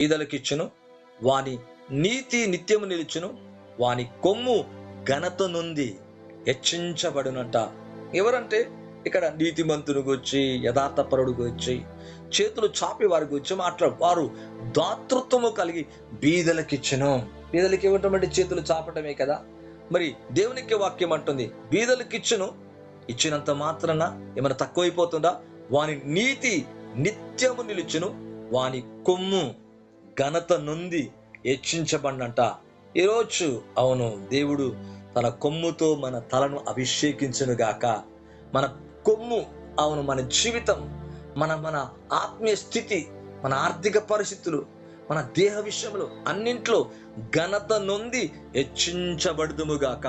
బీదలకిచ్చును, వాని నీతి నిత్యము నిలుచును, వాని కొమ్ము ఘనత నుండి హెచ్చించబడునంట. ఎవరంటే ఇక్కడ నీతిమంతుని గురించి, యథార్థపరుడు గురించి, చేతులు చాపి వారి గురించి మాట్లాడు. వారు దాతృత్వము కలిగి బీదలకిచ్చును. బీదలకి ఇవ్వటం అంటే చేతులు చాపటమే కదా. మరి దేవునికి వాక్యం అంటుంది బీదలకిచ్చును, ఇచ్చినంత మాత్రాన ఏమైనా తక్కువైపోతుందా? వాని నీతి నిత్యము నిలుచును, వాని కొమ్ము ఘనత నుండి హెచ్చించబడినంట. ఈరోజు అవును, దేవుడు తన కొమ్ముతో మన తలను అభిషేకించును గాక. మన కొమ్ము అవును, మన జీవితం, మన ఆత్మీయ స్థితి, మన ఆర్థిక పరిస్థితులు, మన దేహ విషయంలో అన్నింట్లో ఘనత నుండి హెచ్చించబడుదుము గాక.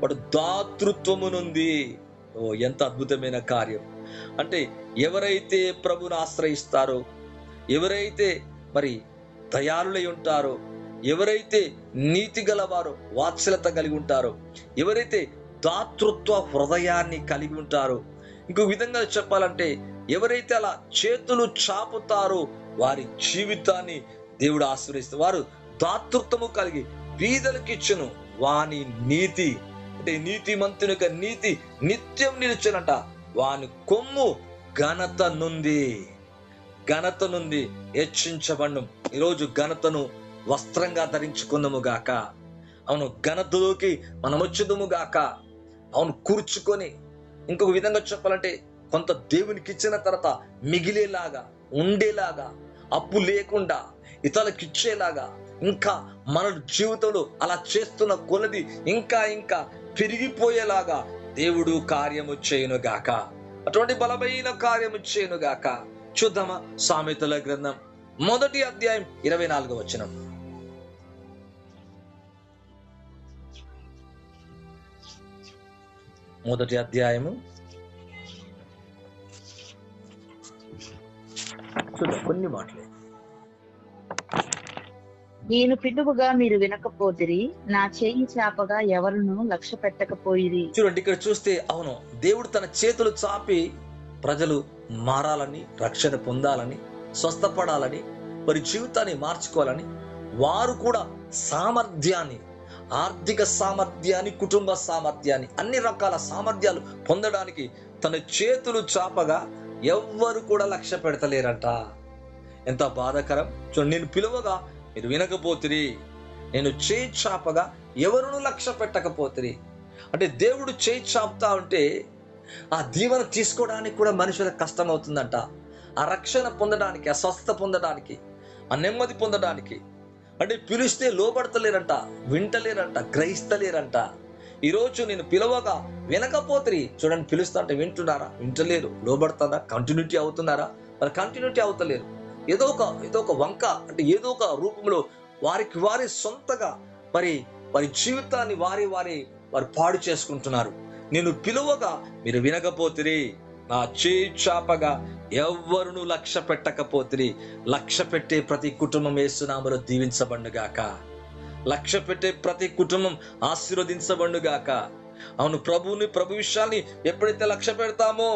వాడు దాతృత్వము నుండి. ఓ ఎంత అద్భుతమైన కార్యం! అంటే ఎవరైతే ప్రభుని ఆశ్రయిస్తారో, ఎవరైతే మరి దయాళులై ఉంటారో, ఎవరైతే నీతి గలవారో, వాత్సల్యత కలిగి ఉంటారో, ఎవరైతే దాతృత్వ హృదయాన్ని కలిగి ఉంటారో, ఇంకో విధంగా చెప్పాలంటే ఎవరైతే అలా చేతులు చాపుతారో వారి జీవితాన్ని దేవుడు ఆశీర్వదిస్తారు. వారు దాతృత్వము కలిగి బీదలకిచ్చును, వాని నీతి అంటే నీతిమంతుని యొక్క నీతి నిత్యం నిలుచునంట. వాని కొమ్ము ఘనత నుండి హెచ్చించబడును. ఈరోజు ఘనతను వస్త్రంగా ధరించుకుందాము గాక. అవును, ఘనతలోకి మనం వచ్చుదుము గాక. అవును, కూర్చుకొని ఇంకొక విధంగా చెప్పాలంటే కొంత దేవునికి ఇచ్చిన తర్వాత మిగిలేలాగా, ఉండేలాగా, అప్పు లేకుండా ఇతరులకు ఇచ్చేలాగా, ఇంకా మన జీవితంలో అలా చేస్తున్న కొలది ఇంకా ఇంకా పెరిగిపోయేలాగా దేవుడు కార్యము చేయును గాక. అటువంటి బలమైన కార్యము చేయును గాక. చూద్దామా సామెతల గ్రంథం 1వ అధ్యాయం 24వ వచనం. మొదటి అధ్యాయము చూద్దాం కొన్ని మాటలే. నేను పిలువగా మీరు వినకపోతిరి, నా చేయి చాపగా ఎవరును లక్ష్య పెట్టకపోయిరి. చూడండి, ఇక్కడ చూస్తే అవును, దేవుడు తన చేతులు చాపి ప్రజలు మారాలని, రక్షణ పొందాలని, స్వస్థపడాలని, వారి జీవితాన్ని మార్చుకోవాలని, వారు కూడా సామర్థ్యాన్ని, ఆర్థిక సామర్థ్యాన్ని, కుటుంబ సామర్థ్యాన్ని, అన్ని రకాల సామర్థ్యాలు పొందడానికి తన చేతులు చాపగా ఎవ్వరు కూడా లక్ష్య పెడతలేరంట. ఎంత బాధాకరం! చూడండి, నేను పిలువగా మీరు వినకపోతిరి, నేను చేయి చాపగా ఎవరును లక్ష్య పెట్టకపోతిరి. అంటే దేవుడు చేయి చాపుతా ఉంటే ఆ దీవెన తీసుకోవడానికి కూడా మనుషులకు కష్టం అవుతుందంట. ఆ రక్షణ పొందడానికి, ఆ స్వస్థత పొందడానికి, ఆ నెమ్మది పొందడానికి. అంటే పిలిస్తే లోబడతలేరంట, వింటలేరంట, గ్రహిస్తలేరంట. ఈరోజు నేను పిలవగా వినకపోతిరి. చూడండి, పిలుస్తా అంటే వింటున్నారా? వింటలేరు. లోబడతారా? కంటిన్యూటీ అవుతున్నారా? మరి కంటిన్యూటీ అవుతలేరు. ఏదో ఒక వంక అంటే ఏదో ఒక రూపంలో వారి సొంతగా వారి జీవితాన్ని వారు పాడు చేసుకుంటున్నారు. నేను పిలువగా మీరు వినకపోతిరి, నా చేయి చాపగా ఎవ్వరును లక్ష్య పెట్టకపోతిరి. లక్ష్య పెట్టే ప్రతి కుటుంబం యేసు నామములో దీవించబడుగాక. లక్ష్య పెట్టే ప్రతి కుటుంబం ఆశీర్వదించబడుగాక. అవును, ప్రభు విషయాన్ని ఎప్పుడైతే లక్ష్య పెడతామో,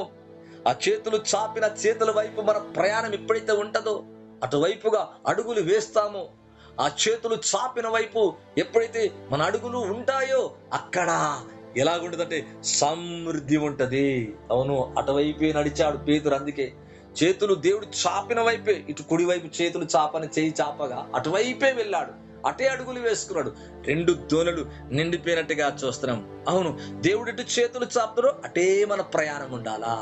ఆ చేతులు చాపిన చేతుల వైపు మన ప్రయాణం ఎప్పుడైతే ఉంటుందో అటువైపుగా అడుగులు వేస్తామో, ఆ చేతులు చాపిన వైపు ఎప్పుడైతే మన అడుగులు ఉంటాయో అక్కడ ఎలాగుంటుందంటే సమృద్ధి ఉంటది. అవును, అటువైపే నడిచాడు పేతురు. అందుకే చేతులు దేవుడు చాపిన వైపే, ఇటు కుడి వైపు చేతులు చాపని చేయి చాపగా అటువైపే వెళ్ళాడు, అటే అడుగులు వేసుకున్నాడు. 2 దోణులు నిండిపోయినట్టుగా చూస్తున్నాం. అవును, దేవుడు ఇటు చేతులు చాపుతారో అటే మన ప్రయాణం ఉండాలా.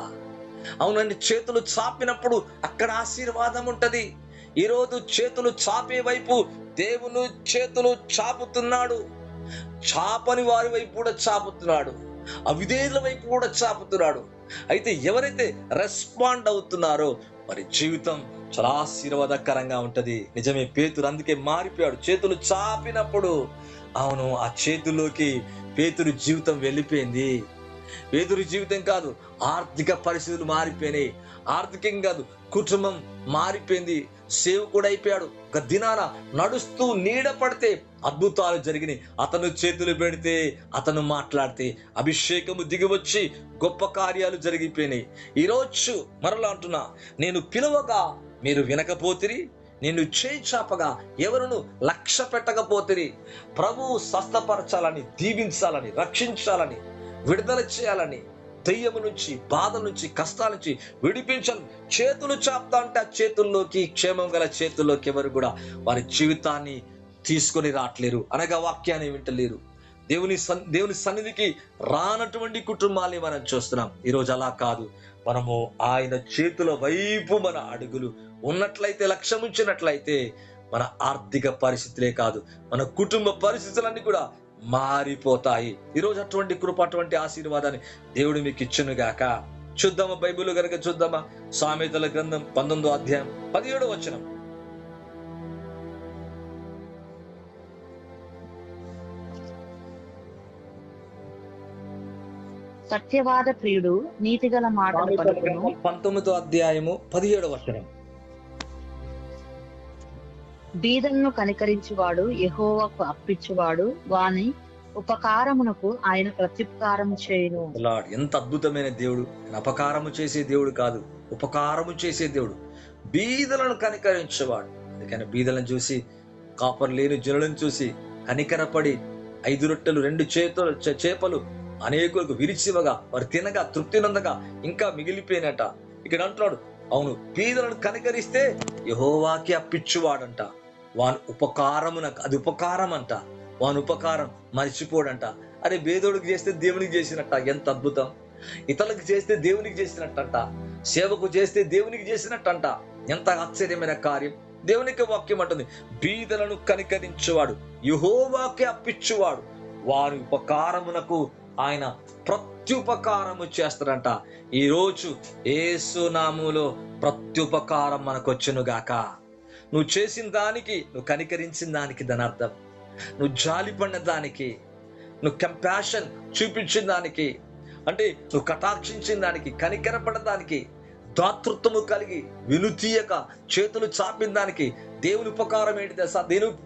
అవునండి, చేతులు చాపినప్పుడు అక్కడ ఆశీర్వాదం ఉంటది. ఈరోజు చేతులు చాపే వైపు దేవుని చేతులు చాపుతున్నాడు, చాపని వారి వైపు కూడా చాపుతున్నాడు, అవిధేయుల వైపు కూడా చాపుతున్నాడు. అయితే ఎవరైతే రెస్పాండ్ అవుతున్నారో వారి జీవితం చాలా ఆశీర్వాదకరంగా ఉంటది. నిజమే, పేతురు అందుకే మారిపోయాడు చేతులు చాపినప్పుడు. అవును, ఆ చేతుల్లోకి పేతురు జీవితం వెళ్ళిపోయింది. పేతురు జీవితం కాదు, ఆర్థిక పరిస్థితులు మారిపోయినాయి. ఆర్థికంగా కాదు, కుటుంబం మారిపోయింది. సేవకుడు అయిపోయాడు. ఒక దినాన నడుస్తూ నీడ పడితే అద్భుతాలు జరిగినాయి. అతను చేతులు పెడితే, అతను మాట్లాడితే అభిషేకము దిగివచ్చి గొప్ప కార్యాలు జరిగిపోయినాయి. ఈరోజు మరలా అంటున్నా, నేను పిలువగా మీరు వినకపోతిరి, నిన్ను చేయి చాపగా ఎవరును లక్ష్య పెట్టకపోతిరి. ప్రభువు స్వస్థపరచాలని, దీవించాలని, రక్షించాలని, విడుదల చేయాలని, దెయ్యము నుంచి, బాధ నుంచి, కష్టాల నుంచి విడిపించాలి. చేతులు చాపుతా అంటే ఆ చేతుల్లోకి, క్షేమం గల చేతుల్లోకి ఎవరు కూడా వారి జీవితాన్ని తీసుకొని రావట్లేరు, అనగా వాక్యాన్ని వింటలేరు. దేవుని సన్నిధికి రానటువంటి కుటుంబాన్ని మనం చూస్తున్నాం. ఈరోజు అలా కాదు. మనము ఆయన చేతుల వైపు మన అడుగులు ఉన్నట్లయితే, లక్ష్యం ఉంచినట్లయితే, మన ఆర్థిక పరిస్థితులే కాదు, మన కుటుంబ పరిస్థితులన్నీ కూడా మారిపోతాయి. ఈరోజు అటువంటి కృప, అటువంటి ఆశీర్వాదాన్ని దేవుడు మీకు ఇచ్చునుగాక. చూద్దామా, బైబిల్ కనుక చూద్దామా, సామెతల గ్రంథం 19వ అధ్యాయం 17వ వచనం. సత్యవాద ప్రియుడు నీతిగల మాటలు పలుకును. 19వ అధ్యాయము 17వ వచనం. బీదలను కనికరించువాడు యెహోవాకు అప్పిచ్చువాడు, వాని ఉపకారమునకు ఆయన ప్రత్యుపకారము చేయును. ఎంత అద్భుతమైన దేవుడు! అపకారము చేసే దేవుడు కాదు, ఉపకారము చేసే దేవుడు. బీదలను కనికరించేవాడు. అందుకని బీదలను చూసి, కాపరు లేని జనులను చూసి కనికరపడి 5 రొట్టెలు 2 చేపలు అనేకులకు విరిచివగా వారు తినగా తృప్తి నందగా ఇంకా మిగిలిపోయినట. ఇక్కడ అంటున్నాడు, అవును, బీదలను కనికరిస్తే యెహోవాకి అప్పిచ్చువాడంట. వాని ఉపకారమునకు, అది ఉపకారం అంట, వాని ఉపకారం మర్చిపోడంట. అరే, బేదోడికి చేస్తే దేవునికి చేసినట్ట, ఎంత అద్భుతం! ఇతరులకు చేస్తే దేవునికి చేసినట్టంట, సేవకు చేస్తే దేవునికి చేసినట్టంట. ఎంత ఆశ్చర్యమైన కార్యం! దేవునికి వాక్యం అంటుంది, బీదలను కనికరించువాడు యెహోవాకి అప్పిచ్చువాడు, వారి ఉపకారమునకు ఆయన ప్రత్యుపకారము చేస్తాడంట. ఈరోజు యేసు నామములో ప్రత్యుపకారం మనకు వచ్చునుగాక. నువ్వు చేసిన దానికి, నువ్వు కనికరించిన దానికి దాని అర్థం, నువ్వు జాలిపడిన దానికి, నువ్వు కంపాషన్ చూపించిన దానికి, అంటే నువ్వు కటాక్షించిన దానికి, కనికరపడిన దానికి, దాతృత్వము కలిగి వినుతీయక చేతులు చాపిన దానికి దేవుని ఉపకారం ఏంటి తెలుసా?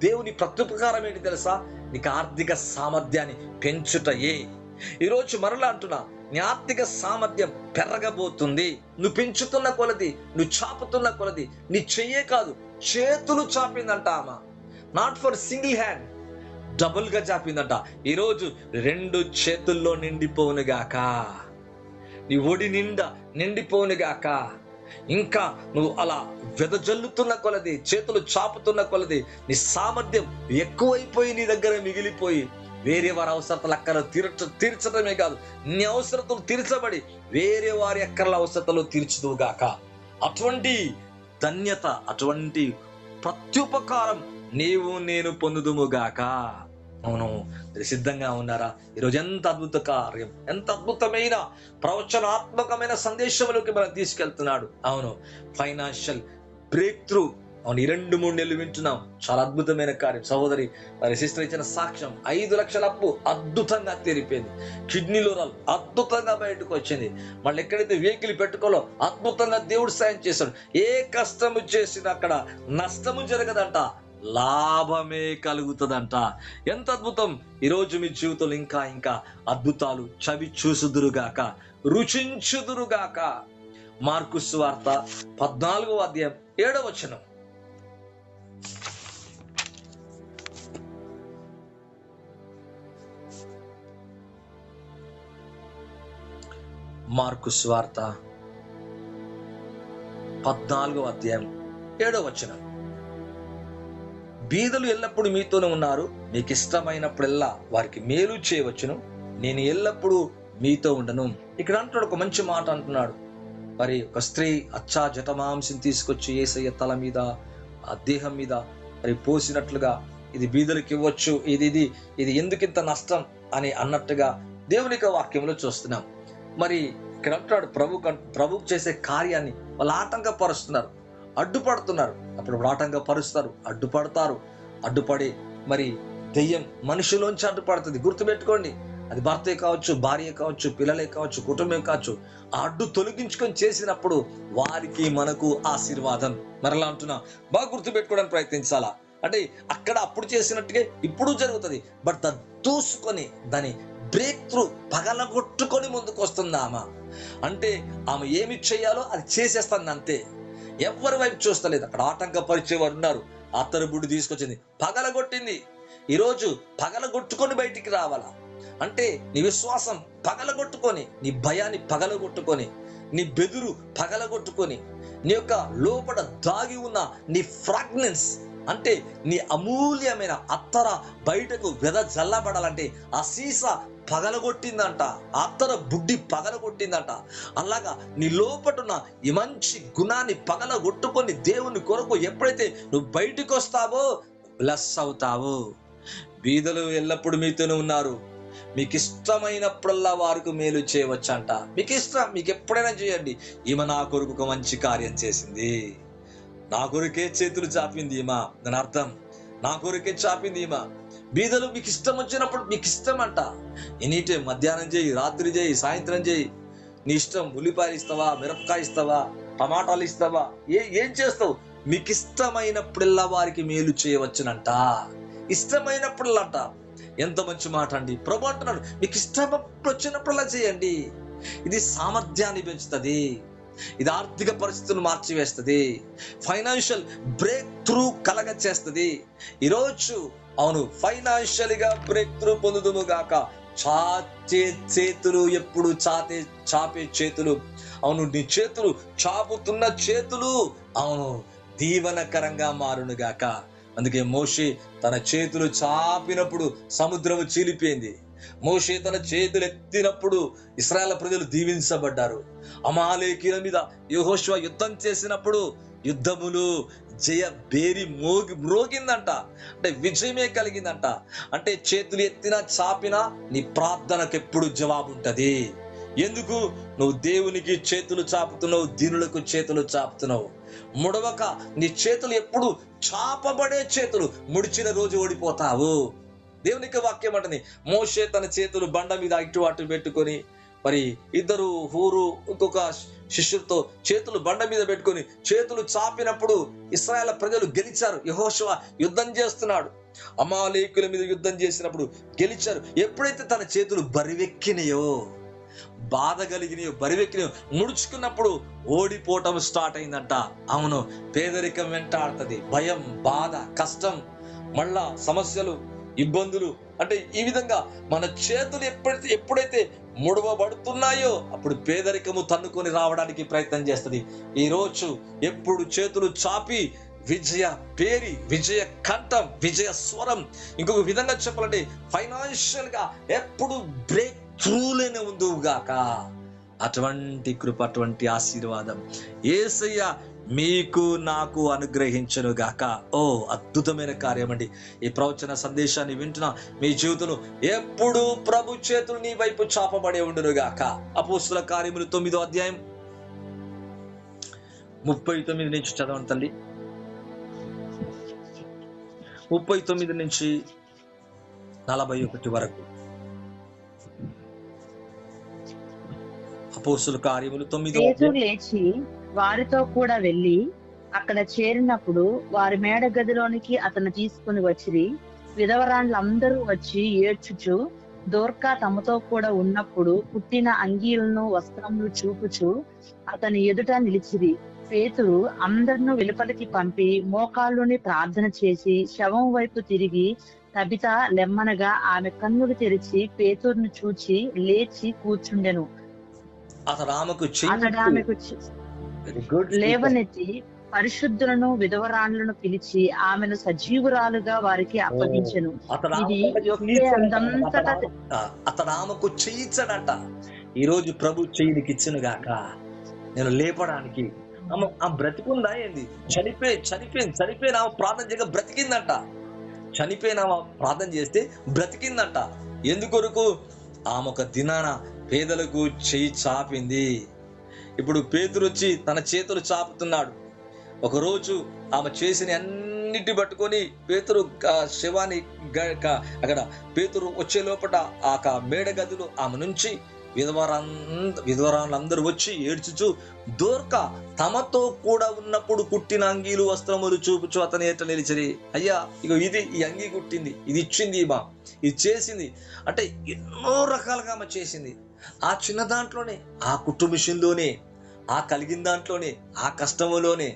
దేవుని ప్రత్యుపకారం ఏంటి తెలుసా? నీకు ఆర్థిక సామర్థ్యాన్ని పెంచుటయే. ఈరోజు మరలా అంటున్నా, నీ ఆర్థిక సామర్థ్యం పెరగబోతుంది. నువ్వు పెంచుతున్న కొలది, నువ్వు చాపుతున్న కొలది, నీ చెయ్యే కాదు, చేతులు చాపిందంట ఆమె. Not for single hand, double గా చాపిందంట. ఈరోజు 2 చేతుల్లో నిండిపోనుగాక, నీ ఒడి నిండా నిండిపోనుగాక. ఇంకా నువ్వు అలా వెదజల్లుతున్న కొలది, చేతులు చాపుతున్న కొలది, నీ సామర్థ్యం ఎక్కువైపోయి నీ దగ్గర మిగిలిపోయి వేరే వారి అవసరతలు అక్కర తీర్చడమే కాదు, నీ అవసరతలు తీర్చబడి వేరే వారి అక్కర్ల అవసరతలు తీర్చుదువుగాక. అటువంటి ధన్యత, అటువంటి ప్రత్యుపకారం నీవు నేను పొందుదుముగాక. అవును, మీరు సిద్ధంగా ఉన్నారా? ఈరోజు ఎంత అద్భుత కార్యం, ఎంత అద్భుతమైన ప్రవచనాత్మకమైన సందేశంలోకి మనం తీసుకెళ్తున్నాడు. అవును, ఫైనాన్షియల్ బ్రేక్ త్రూ. అవును, ఈ 2-3 నెలలు వింటున్నాం. చాలా అద్భుతమైన కార్యం. సహోదరి మరి సిస్టర్ ఇచ్చిన సాక్ష్యం, 5 లక్షల అప్పు అద్భుతంగా తెరిపోయింది. కిడ్నీలో రాళ్ళు అద్భుతంగా బయటకు వచ్చింది. మళ్ళీ ఎక్కడైతే వెహికల్ పెట్టుకోలో అద్భుతంగా దేవుడు సాయం చేశాడు. ఏ కష్టము చేసినా అక్కడ నష్టము జరగదంట, లాభమే కలుగుతుందంట. ఎంత అద్భుతం! ఈరోజు మీ జీవితంలో ఇంకా ఇంకా అద్భుతాలు చవి చూసుదురుగాక, రుచించుదురుగాక. మార్కు సువార్త 14వ అధ్యాయం 7వ వచనం. మార్కు సువార్త 14వ అధ్యాయం 7వ వచనం. బీదలు ఎల్లప్పుడూ మీతోనే ఉన్నారు, మీకు ఇష్టమైనప్పుడల్లా వారికి మేలు చేయవచ్చును, నేను ఎల్లప్పుడూ మీతో ఉండను. ఇక్కడ అంటున్నాడు, ఒక మంచి మాట అంటున్నాడు. మరి ఒక స్త్రీ అచ్చా జటమాంసం తీసుకొచ్చి యేసయ్య తల మీద, ఆ దేహం మీద మరి పోసినట్లుగా, ఇది బీదలకు ఇవ్వచ్చు, ఇది ఎందుకింత నష్టం అని అన్నట్టుగా దేవునికి వాక్యంలో చూస్తున్నాం. మరి ఇక్కడ అంటున్నాడు, ప్రభు చేసే కార్యాన్ని వాళ్ళు ఆటంకపరుస్తున్నారు, అడ్డుపడుతున్నారు. అప్పుడు ఆటంకపరుస్తారు, అడ్డుపడి మరి దెయ్యం మనుషులోంచి అడ్డుపడుతుంది. గుర్తుపెట్టుకోండి, అది భర్తే కావచ్చు, భార్య కావచ్చు, పిల్లలే కావచ్చు, కుటుంబం కావచ్చు. ఆ అడ్డు తొలగించుకొని చేసినప్పుడు వారికి మనకు ఆశీర్వాదం. మరలా అంటున్నా, బాగా గుర్తుపెట్టుకోవడానికి ప్రయత్నించాలా. అంటే అక్కడ అప్పుడు చేసినట్టుగా ఇప్పుడు జరుగుతుంది. బట్ దాన్ని దూసుకొని, దాని బ్రేక్ త్రూ పగలగొట్టుకొని ముందుకు వస్తుంది ఆమె. అంటే ఆమె ఏమి చేయాలో అది చేసేస్తుంది అంతే. ఎవరి వైపు చూస్తలేదు. అక్కడ ఆటంకపరిచే వారు ఉన్నారు. అత్తరు బుడ్డి తీసుకొచ్చింది, పగలగొట్టింది. ఈరోజు పగలగొట్టుకొని బయటికి రావాలా అంటే నీ విశ్వాసం పగలగొట్టుకొని, నీ భయాన్ని పగలగొట్టుకొని, నీ బెదురు పగలగొట్టుకొని, నీ యొక్క లోపల దాగి ఉన్న నీ ఫ్రాగ్నెన్స్ అంటే నీ అమూల్యమైన అత్తర బయటకు వెదజల్లబడాలంటే ఆ సీసా పగలగొట్టిందంట, అత్తర బుడ్డి పగలగొట్టిందంట. అలాగా నీ లోపటున్న ఈ మంచి గుణాన్ని పగలగొట్టుకొని దేవుని కొరకు ఎప్పుడైతే నువ్వు బయటకు వస్తావో బ్లెస్ అవుతావు. బీదలు ఎల్లప్పుడు మీతోనే ఉన్నారు. మీకు ఇష్టమైనప్పుడల్లా వారికి మేలు చేయవచ్చంట. మీకు ఇష్టం, మీకు ఎప్పుడైనా చేయండి. ఈమె నా కొరకు ఒక మంచి కార్యం చేసింది, నా కొరకే చేతులు చాపింది ఈమె, దాని అర్థం నా కొరకే చాపింది ఈమె. బీదలు మీకు ఇష్టం వచ్చినప్పుడు మీకు ఇష్టం అంట. ఎనీటైం మధ్యాహ్నం చేయి, రాత్రి చేయి, సాయంత్రం చేయి, నీ ఇష్టం. ఉల్లిపాయలు ఇస్తావా, మిరపకాయ ఇస్తావా, టమాటాలు ఇస్తావా, ఏం చేస్తావు? మీకు ఇష్టమైనప్పుడల్లా వారికి మేలు చేయవచ్చునంట. ఇష్టమైనప్పుడల్లా అంట. ఎంత మంచి మాట అండి. ప్రభు అంటున్నాడు మీకు ఇష్టం వచ్చినప్పుడల్లా చేయండి. ఇది సామర్థ్యాన్ని పెంచుతుంది, ఇది ఆర్థిక పరిస్థితులను మార్చివేస్తుంది, ఫైనాన్షియల్ బ్రేక్ త్రూ కలగ చేస్తుంది. ఈరోజు అవును ఫైనాన్షియల్ గా బ్రేక్ త్రూ పొందుదుము గాక. చాచే చేతులు ఎప్పుడు చాపే చేతులు, అవును నీ చేతులు చాపుతున్న చేతులు అవును దీవనకరంగా మారును గాక. అందుకే మోషే తన చేతులు చాపినప్పుడు సముద్రము చీలిపోయింది. మోషే తన చేతులు ఎత్తినప్పుడు ఇశ్రాయేలు ప్రజలు దీవించబడ్డారు. అమాలేకీయుల మీద యెహోషువ యుద్ధం చేసినప్పుడు యుద్ధములు జయ బేరి మ్రోగిందంట. అంటే విజయమే కలిగిందంట. అంటే చేతులు ఎత్తినా చాపినా నీ ప్రార్థనకు ఎప్పుడు జవాబు ఉంటది. ఎందుకు? నువ్వు దేవునికి చేతులు చాపుతున్నావు, దీనులకు చేతులు చాపుతున్నావు. ముడవక నీ చేతులు ఎప్పుడు చాపబడే చేతులు, ముడిచిన రోజు ఓడిపోతావు. దేవునికి వాక్యం అంటది మోషే తన చేతులు బండ మీద ఇటు అటు పెట్టుకొని, మరి ఇద్దరు హూరు ఇంకొక శిష్యులతో చేతులు బండ మీద పెట్టుకొని చేతులు చాపినప్పుడు ఇశ్రాయేలు ప్రజలు గెలిచారు. యెహోషువ యుద్ధం చేస్తున్నాడు, అమాలేకుల మీద యుద్ధం చేసినప్పుడు గెలిచారు. ఎప్పుడైతే తన చేతులు బరివెక్కినాయో, బాధ కలిగినాయో, బరివెక్కినాయో, ముడుచుకున్నప్పుడు ఓడిపోవటం స్టార్ట్ అయిందంట. అవును పేదరికం వెంటాడుతుంది, భయం, బాధ, కష్టం, మళ్ళా సమస్యలు, ఇబ్బందులు. అంటే ఈ విధంగా మన చేతులు ఎప్పుడైతే ముడవబడుతున్నాయో అప్పుడు పేదరికము తన్నుకొని రావడానికి ప్రయత్నం చేస్తుంది. ఈ రోజు ఎప్పుడు చేతులు చాపి విజయ పేరి, విజయ కంఠం, విజయ స్వరం, ఇంకొక విధంగా చెప్పాలంటే ఫైనాన్షియల్ గా ఎప్పుడు బ్రేక్ త్రూలేనే ఉందుగాక. అటువంటి కృప, అటువంటి ఆశీర్వాదం యేసయ్య మీకు నాకు అనుగ్రహించును గాక. ఓ అద్భుతమైన కార్యం అండి. ఈ ప్రవచన సందేశాన్ని వింటున్నా మీ జీవితంలో ఎప్పుడు ప్రభు చేతులు నీ వైపు చాపబడి ఉండును గాక. అపోస్తుల కార్యములు 9వ అధ్యాయం 39 నుంచి చదవండి తల్లి. 39 నుంచి 41 వరకు. అపోస్తుల కార్యములు 9వ లేచి వారితో కూడా వెళ్ళి అక్కడ చేరినప్పుడు వారి మేడ గదిలోనికి అతను తీసుకుని వచ్చిరి. విధవరాండ్లందరూ వచ్చి ఏడ్చుచు దోర్కా తమతో కూడా ఉన్నప్పుడు పుట్టిన అంగీలను వస్త్రములు చూపుచు అతని ఎదుట నిలిచిరి. పేతురు అందరినూ వెలుపలికి పంపి మోకాళ్ళుని ప్రార్థన చేసి శవం వైపు తిరిగి తబిత లెమ్మనగా ఆమె కన్నులు తెరిచి పేతురును చూచి లేచి కూర్చుండెను. అతడు ఆమెకు లేవనెత్తి పరిశుద్ధులను విధవరాండ్లను పిలిచి ఆమెను సజీవురాలుగా వారికి అప్పగించెను. ఇది అతడు ఆమెకు చేయించడంట. ఈ రోజు ప్రభు చెయ్యికి ఇచ్చిన గాక. నేను లేపడానికి ఆమె బ్రతికుందా ఏంది? చనిపోయిన ఆమె ప్రార్థన చేయగా బ్రతికిందంట. చనిపోయిన ప్రార్థన చేస్తే బ్రతికిందంట. ఎందుకొరకు? ఆమె ఒక దినాన పేదలకు చెయ్యి చాపింది. ఇప్పుడు పేతురు వచ్చి తన చేతులు చాపుతున్నాడు. ఒకరోజు ఆమె చేసిన అన్నిటి పట్టుకొని పేతురు శవాన్ని అక్కడ పేతురు వచ్చే లోపల ఆ మేడ గదిలో ఆమె నుంచి విధవరాండ్లందరూ వచ్చి ఏడ్చుచు దోర్క తమతో కూడా ఉన్నప్పుడు కుట్టిన అంగీలు వస్త్రములు చూపుచు అతని ఎట్లా నిలిచిరి. అయ్యా ఇగో ఇది ఈ అంగీ కుట్టింది, ఇది ఇచ్చింది, ఇది చేసింది అంటే ఎన్నో రకాలుగా ఆమె చేసింది. ఆ చిన్న దాంట్లోనే, ఆ కుటుంబ విషయంలోనే, ఆ కలిగిన దాంట్లోనే, ఆ కష్టములోనే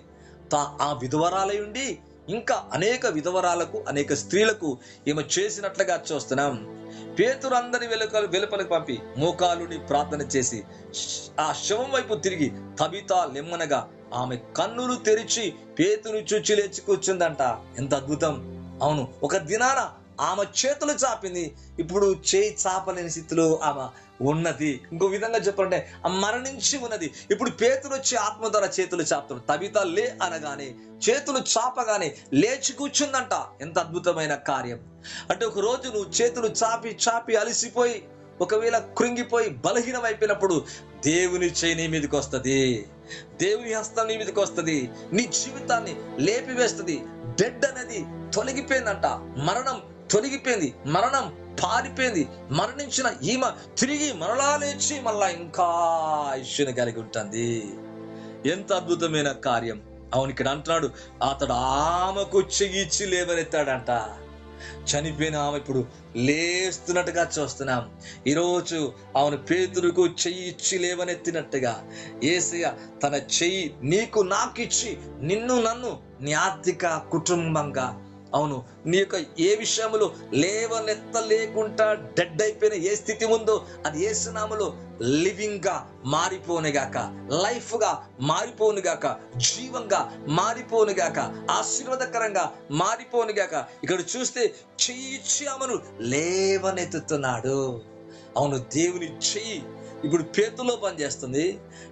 ఆ విధవరాలై ఉండి ఇంకా అనేక విధవరాలకు, అనేక స్త్రీలకు ఈమె చేసినట్లుగా చూస్తున్నాం. పేతురు అందరి వెలుపలకు పంపి మోకాలుని ప్రార్థన చేసి ఆ శవం వైపు తిరిగి తబితా లెమ్మనగా ఆమె కన్నులు తెరిచి పేతురు చూచి లేచి కూర్చుందంట. ఎంత అద్భుతం! అవును, ఒక దినాన ఆమె చేతులు చాపింది, ఇప్పుడు చేయి చాపలేని స్థితిలో ఆమె ఉన్నది. ఇంకో విధంగా చెప్పాలంటే మరణించి ఉన్నది. ఇప్పుడు పేతురు వచ్చి ఆత్మ ద్వారా చేతులు చాపుతాడు. తబితా లే అనగానే చేతులు చాపగానే లేచి కూర్చుందంట. ఎంత అద్భుతమైన కార్యం! అంటే ఒక రోజు నువ్వు చేతులు చాపి చాపి అలసిపోయి, ఒకవేళ కృంగిపోయి బలహీనం అయిపోయినప్పుడు దేవుని చేయి నీ మీదకి వస్తుంది, దేవుని హస్తం నీ మీదకి వస్తుంది, నీ జీవితాన్ని లేపివేస్తుంది. డెడ్ అనేది తొలగిపోయిందంట. మరణం తొలగిపోయింది, మరణం పారిపోయింది. మరణించిన ఈమె తిరిగి మరలా లేచి మళ్ళా ఇంకా ఆయుష్ని కలిగి ఉంటుంది. ఎంత అద్భుతమైన కార్యం! అవును, ఇక్కడ అంటున్నాడు, అతడు ఆమెకు చెయ్యిచ్చి లేవనెత్తాడంట. చనిపోయిన ఆమె ఇప్పుడు లేస్తున్నట్టుగా చూస్తున్నాం. ఈరోజు అవును, పేతురుకు చెయ్యిచ్చి లేవనెత్తినట్టుగా యేసయ్య తన చెయ్యి నీకు నాకు ఇచ్చి నిన్ను నన్ను నీ ఆర్థిక కుటుంబంగా, అవును, నీ యొక్క ఏ విషయంలో లేవనెత్తలేకుండా డెడ్ అయిపోయిన ఏ స్థితి ఉందో అది యేసు నామములో లివింగ్ గా మారిపోనుగాక, లైఫ్ గా మారిపోనుగాక, జీవంగా మారిపోనుగాక, ఆశీర్వాదకరంగా మారిపోనుగాక. ఇక్కడ చూస్తే చెయ్యి ఆమెను లేవనెత్తుతున్నాడు. అవును, దేవుని చెయ్యి ఇప్పుడు పేతురులో పనిచేస్తుంది.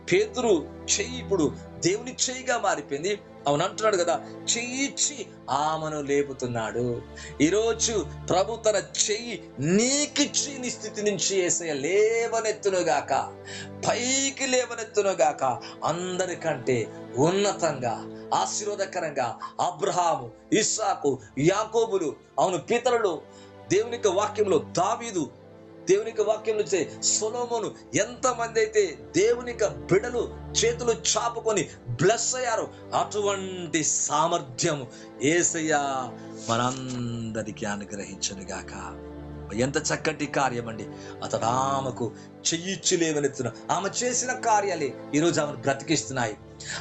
పేతురు చెయ్యి ఇప్పుడు దేవుని చెయ్యిగా మారిపోయింది. అవును, అంటున్నాడు కదా, చెయ్యిచ్చి ఆమెను లేపుతున్నాడు. ఈరోజు ప్రభు తన చెయ్యి నీకిచ్చి నీ స్థితి నుంచి యేసయ్య లేవనెత్తునుగాక, పైకి లేవనెత్తునుగాక. అందరికంటే ఉన్నతంగా, ఆశీర్వాదకరంగా అబ్రహాము, ఇస్సాకు, యాకోబులు, అవును, పితరులు, దేవుని యొక్క వాక్యంలో దావీదు, దేవుని యొక్క వాక్యం నుంచి సొలొమోను, ఎంతమంది అయితే దేవుని యొక్క బిడలు చేతులు చాపుకొని బ్లెస్ అయ్యారు, అటువంటి సామర్థ్యము యేసయ్య మనందరికీ అనుగ్రహించునుగాక. ఎంత చక్కటి కార్యం అండి! అతడు ఆమెకు చెయ్యిచ్చి లేవనెత్తున ఆమె చేసిన కార్యాలే ఈరోజు ఆమెను బ్రతికిస్తున్నాయి.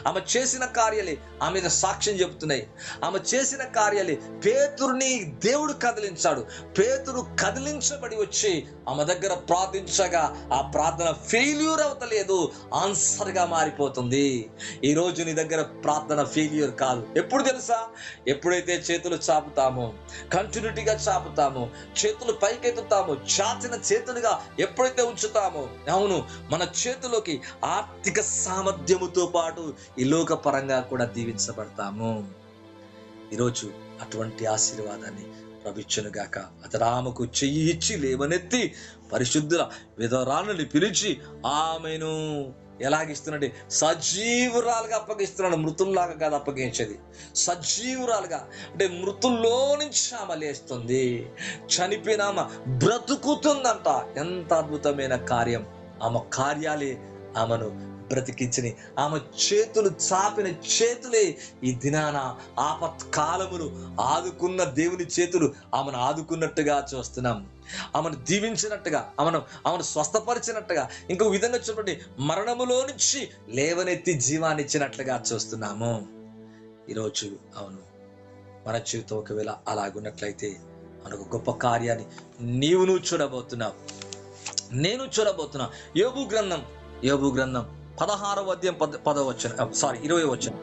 ఆమె చేసిన కార్యాలే ఆమె మీద సాక్ష్యం చెబుతున్నాయి. ఆమె చేసిన కార్యాలే పేతురుని దేవుడు కదిలించాడు. పేతురు కదిలించబడి వచ్చి ఆమె దగ్గర ప్రార్థించగా ఆ ప్రార్థన ఫెయిల్యూర్ అవుతలేదు, ఆన్సర్ గా మారిపోతుంది. ఈ రోజు నీ దగ్గర ప్రార్థన ఫెయిల్యూర్ కాదు. ఎప్పుడు తెలుసా? ఎప్పుడైతే చేతులు చాపుతామో, కంటిన్యూటీగా చాపుతామో, చేతులు పైకెత్తుతామో, చాచిన చేతులుగా ఎప్పుడైతే ఉంచుతామో, అవును, మన చేతిలోకి ఆర్థిక సామర్థ్యముతో పాటు ఈ లోక పరంగా కూడా దీవించబడతాము. ఈరోజు అటువంటి ఆశీర్వాదాన్ని ప్రభుత్వనుగాక. అతడు ఆమెకు చెయ్యి ఇచ్చి లేవనెత్తి పరిశుద్ధుల విధవరాలను పిలిచి ఆమెను ఎలాగిస్తున్నాడు? సజీవురాలుగా అప్పగిస్తున్నాడు. మృతుల్లాగా కాదు అప్పగించేది, సజీవురాలుగా. అంటే మృతుల్లో నుంచి ఆమె లేస్తుంది, చనిపోయిన ఆమె బ్రతుకుతుందంట. ఎంత అద్భుతమైన కార్యం! ఆమె కార్యాలే ఆమెను బ్రతికించని, ఆమె చేతులు చాపిన చేతులే ఈ దినాన ఆపత్కాలమును ఆదుకున్న దేవుని చేతులు ఆమెను ఆదుకున్నట్టుగా చూస్తున్నాం. ఆమెను దీవించినట్టుగా, ఆమెను స్వస్థపరిచినట్టుగా, ఇంకో విధంగా చెప్పండి, మరణములో నుంచి లేవనెత్తి జీవాన్నిచ్చినట్లుగా చూస్తున్నాము. ఈరోజు అవును, మన జీవితం ఒకవేళ అలాగున్నట్లయితే మనకు గొప్ప కార్యాన్ని నువ్వు చూడబోతున్నావు, నేను చూడబోతున్నా. యోబు గ్రంథం 16వ అధ్యాయం 10వ వచనం, 20వ వచనం.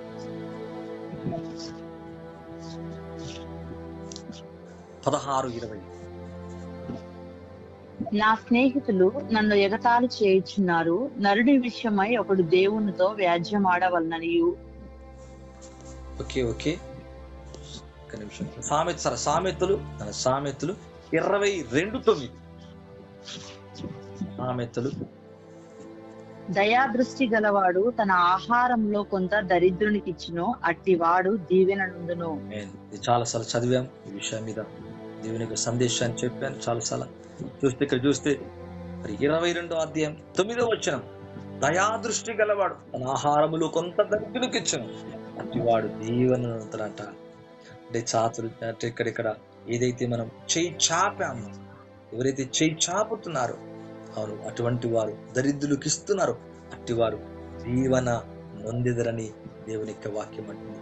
నా స్నేహితులు నన్ను ఎగతాళి చేయుచున్నారు, నరుడి విషయమై ఒకడు దేవునితో వ్యాజ్యమాడవలననియు. ఓకే ఒక నిమిషం. సామెతలు 22:9. సామెతలు. దయాదృష్టి గలవాడు తన ఆహారంలో కొంత దరిద్రునికిచ్చును, అట్టివాడు దీవెననుందును. ఇది చాలాసార్లు చదివాం. ఈ విషయం మీద దేవుని యొక్క సందేశాన్ని చెప్పాను చాలాసార్లు. ఇక్కడ చూస్తే 22వ అధ్యాయం 9వ వచనం, దయాదృష్టి గలవాడు తన ఆహారములో కొంత దరిద్రునికిచ్చును, అట్టివాడు దీవెననుందునంట. అంటే చాతులు అంటే ఇక్కడ ఏదైతే మనం చేయి చాపామో, ఎవరైతే చేయి చాపుతున్నారో అవును, అటువంటి వారు దరిద్రులకు ఇస్తున్నారు, అట్టి వారు దీవెన నొందెదరని దేవుని యొక్క వాక్యం అంటుంది.